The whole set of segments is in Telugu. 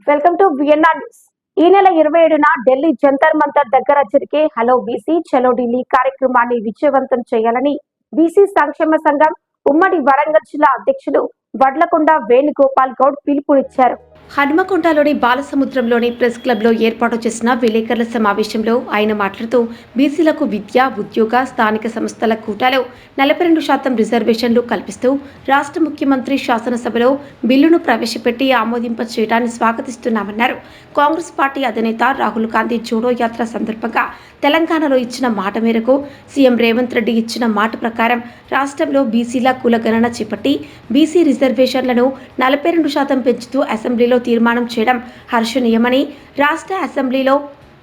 Welcome to VNR news. ఈ నెల 27న ఢిల్లీ జంతర్ మంతర్ దగ్గర జరిగే హలో బీసీ చలో ఢిల్లీ కార్యక్రమాన్ని విజయవంతం చేయాలని బీసీ సంక్షేమ సంఘం ఉమ్మడి వరంగల్ జిల్లా అధ్యక్షులు వడ్లకొండ వేణుగోపాల్ గౌడ్ పిలుపునిచ్చారు. హనుమకొండలోని బాలసముద్రంలోని ప్రెస్ క్లబ్లో ఏర్పాటు చేసిన విలేకరుల సమావేశంలో ఆయన మాట్లాడుతూ బీసీలకు విద్య, ఉద్యోగ, స్థానిక సంస్థల కోటాలో 42% రిజర్వేషన్లు కల్పిస్తూ రాష్ట్ర ముఖ్యమంత్రి శాసనసభలో బిల్లును ప్రవేశపెట్టి ఆమోదింప చేయడాన్ని స్వాగతిస్తున్నామన్నారు. కాంగ్రెస్ పార్టీ అధినేత రాహుల్ గాంధీ జోడో యాత్ర సందర్భంగా తెలంగాణలో ఇచ్చిన మాట మేరకు సీఎం రేవంత్ రెడ్డి ఇచ్చిన మాట ప్రకారం రాష్ట్రంలో బీసీల కులగణన చేపట్టి బీసీ రిజర్వేషన్లను 42% పెంచుతూ అసెంబ్లీలో తీర్మానం చేయడం హర్షణీయమని, రాష్ట్ర అసెంబ్లీలో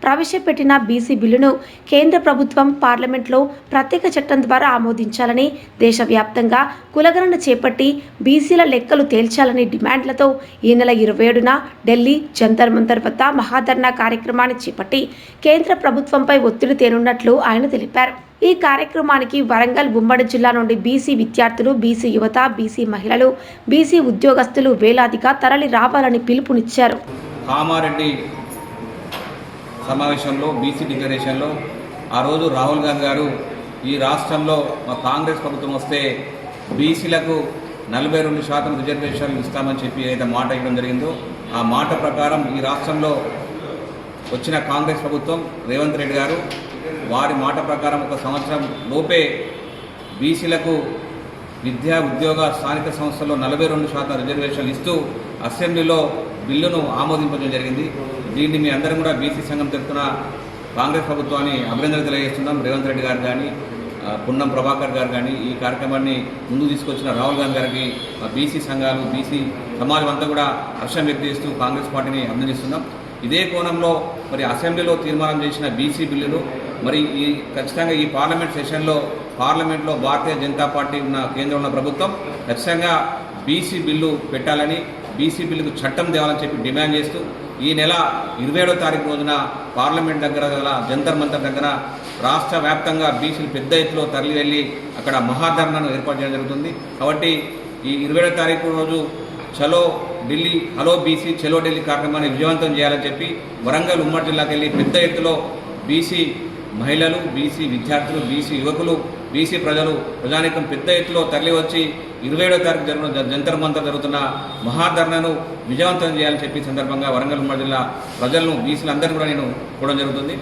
ప్రవేశపెట్టిన బీసీ బిల్లును కేంద్ర ప్రభుత్వం పార్లమెంట్లో ప్రత్యేక చట్టం ద్వారా ఆమోదించాలని, దేశవ్యాప్తంగా కులగణన చేపట్టి బీసీల లెక్కలు తేల్చాలని డిమాండ్లతో ఈ నెల 27న ఢిల్లీ జంతర్ మంతర్ వద్ద మహాధర్నా కార్యక్రమాన్ని చేపట్టి కేంద్ర ప్రభుత్వంపై ఒత్తిడి తేనున్నట్లు ఆయన తెలిపారు. ఈ కార్యక్రమానికి వరంగల్ ఉమ్మడి జిల్లా నుండి బీసీ విద్యార్థులు, బీసీ యువత, బీసీ మహిళలు, బీసీ ఉద్యోగస్తులు వేలాదిగా తరలి రావాలని పిలుపునిచ్చారు. కామారెడ్డి సమావేశంలో బీసీ డిక్లరేషన్లో ఆ రోజు రాహుల్ గాంధీ గారు ఈ రాష్ట్రంలో మా కాంగ్రెస్ ప్రభుత్వం వస్తే బీసీలకు 42% రిజర్వేషన్లు ఇస్తామని చెప్పి ఏదైతే మాట ఇవ్వడం జరిగిందో ఆ మాట ప్రకారం ఈ రాష్ట్రంలో వచ్చిన కాంగ్రెస్ ప్రభుత్వం రేవంత్ రెడ్డి గారు వారి మాట ప్రకారం 1 సంవత్సరం లోపే బీసీలకు విద్యా, ఉద్యోగ, స్థానిక సంస్థల్లో 42% రిజర్వేషన్లు ఇస్తూ అసెంబ్లీలో బిల్లును ఆమోదించడం జరిగింది. దీన్ని మీ అందరం కూడా బీసీ సంఘం తరఫున కాంగ్రెస్ ప్రభుత్వాన్ని అభినందనలు తెలియజేస్తున్నాం. రేవంత్ రెడ్డి గారు కానీ, పున్నం ప్రభాకర్ గారు కానీ ఈ కార్యక్రమాన్ని ముందుకు తీసుకొచ్చిన రాహుల్ గాంధీ గారికి బీసీ సంఘాలు, బీసీ సమాజం అంతా కూడా హర్షం వ్యక్తం చేస్తూ కాంగ్రెస్ పార్టీని అభినందిస్తున్నాం. ఇదే కోణంలో మరి అసెంబ్లీలో తీర్మానం చేసిన బీసీ బిల్లును మరి ఖచ్చితంగా ఈ పార్లమెంట్ సెషన్లో పార్లమెంట్లో భారతీయ జనతా పార్టీ ఉన్న కేంద్రంలో ప్రభుత్వం ఖచ్చితంగా బీసీ బిల్లు పెట్టాలని, బీసీ బిల్లుకు చట్టం తేవాలని చెప్పి డిమాండ్ చేస్తూ ఈ నెల 27వ తారీఖు రోజున పార్లమెంట్ దగ్గర గల జంతర్ మంతర్ దగ్గర రాష్ట్ర వ్యాప్తంగా బీసీలు పెద్ద ఎత్తులో తరలి వెళ్ళి అక్కడ మహాధర్నాను ఏర్పాటు చేయడం జరుగుతుంది. కాబట్టి ఈ 27వ తారీఖు రోజు చలో ఢిల్లీ, హలో బీసీ చలో ఢిల్లీ కార్యక్రమాన్ని విజయవంతం చేయాలని చెప్పి వరంగల్ ఉమ్మడి జిల్లాకి వెళ్ళి పెద్ద ఎత్తులో బీసీ మహిళలు, బీసీ విద్యార్థులు, బీసీ యువకులు, బీసీ ప్రజానీకం పెద్ద ఎత్తులో తరలి వచ్చి 27వ తారీఖు జరుగుతున్న జంతర్ మంతర్ జరుగుతున్న మహాధర్నాను విజయవంతం చేయాలని చెప్పి సందర్భంగా వరంగల్ ఉమ్మడి జిల్లా ప్రజలను, బీసీలందరినీ కూడా నేను చూడడం జరుగుతుంది.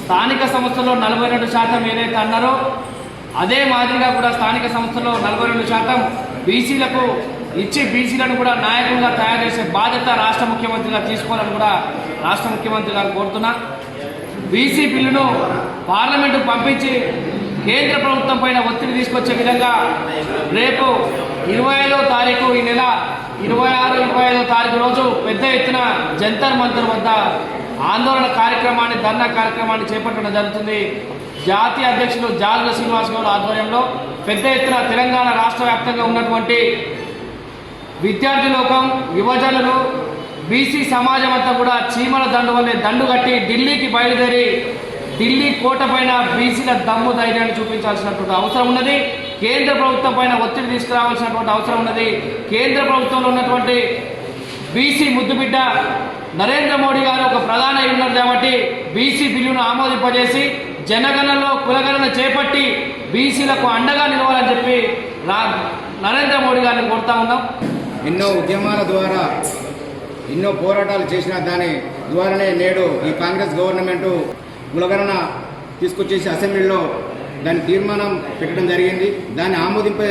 స్థానిక సంస్థల్లో 42% ఏదైతే అన్నారో అదే మాదిరిగా కూడా స్థానిక సంస్థల్లో 42% బీసీలకు ఇచ్చి బీసీలను కూడా నాయకులుగా తయారు చేసే బాధ్యత రాష్ట్ర ముఖ్యమంత్రిగా తీసుకోవాలని కూడా రాష్ట్ర ముఖ్యమంత్రి గారు కోరుతున్నా. బీసీ బిల్లును పార్లమెంటు పంపించి కేంద్ర ప్రభుత్వం పైన ఒత్తిడి తీసుకొచ్చే విధంగా రేపు 25వ తారీఖు, ఈ నెల 26, 25వ తారీఖు రోజు పెద్ద ఎత్తున జంతర్ మంతర్ వద్ద ఆందోళన కార్యక్రమాన్ని, ధర్నా కార్యక్రమాన్ని చేపట్టడం జరుగుతుంది. జాతీయ అధ్యక్షులు జార్ల శ్రీనివాస్ గౌడ్ ఆధ్వర్యంలో పెద్ద ఎత్తున తెలంగాణ రాష్ట్ర వ్యాప్తంగా ఉన్నటువంటి విద్యార్థి లోకం, యువజనులు, బీసీ సమాజం అంతా కూడా చీమల దండు వల్లే దండు కట్టి ఢిల్లీకి బయలుదేరి ఢిల్లీ కోట పైన బీసీల దమ్ము ధైర్యాన్ని చూపించాల్సినటువంటి అవసరం ఉన్నది. కేంద్ర ప్రభుత్వం పైన ఒత్తిడి తీసుకురావాల్సినటువంటి అవసరం ఉన్నది. కేంద్ర ప్రభుత్వంలో ఉన్నటువంటి బీసీ ముద్దుబిడ్డ నరేంద్ర మోడీ గారు ఒక ప్రధాని ఉన్నారు కాబట్టి బీసీ బిల్లును ఆమోదింపజేసి జనగణనలో కులగణన చేపట్టి బీసీలకు అండగా నిలవాలని చెప్పి నరేంద్ర మోడీ గారిని కోరుతా ఉన్నాం. ఎన్నో ఉద్యమాల ద్వారా ఎన్నో పోరాటాలు చేసిన దాని ద్వారానే నేడు ఈ కాంగ్రెస్ గవర్నమెంటు కులగణన తీసుకొచ్చేసి అసెంబ్లీలో దాని తీర్మానం పెట్టడం జరిగింది. దాన్ని ఆమోదింప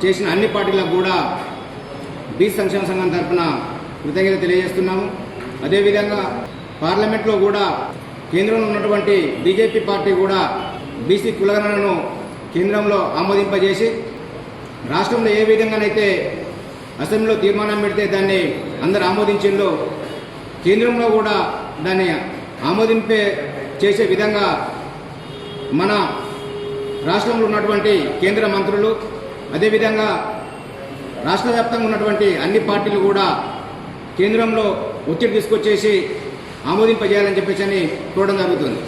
చేసిన అన్ని పార్టీలకు కూడా బీసీ సంక్షేమ సంఘం తరఫున కృతజ్ఞత తెలియజేస్తున్నాము. అదేవిధంగా పార్లమెంట్లో కూడా కేంద్రంలో ఉన్నటువంటి బీజేపీ పార్టీ కూడా బీసీ కులగణనను కేంద్రంలో ఆమోదింపజేసి రాష్ట్రంలో ఏ విధంగానైతే అసెంబ్లీలో తీర్మానం పెడితే దాన్ని అందరు ఆమోదించిందో కేంద్రంలో కూడా దాన్ని ఆమోదింపే చేసే విధంగా మన రాష్ట్రంలో ఉన్నటువంటి కేంద్ర మంత్రులు, అదేవిధంగా రాష్ట్ర వ్యాప్తంగా ఉన్నటువంటి అన్ని పార్టీలు కూడా కేంద్రంలో ఒత్తిడి తీసుకొచ్చేసి ఆమోదింపజేయాలని చెప్పేసి కోరడం జరుగుతుంది.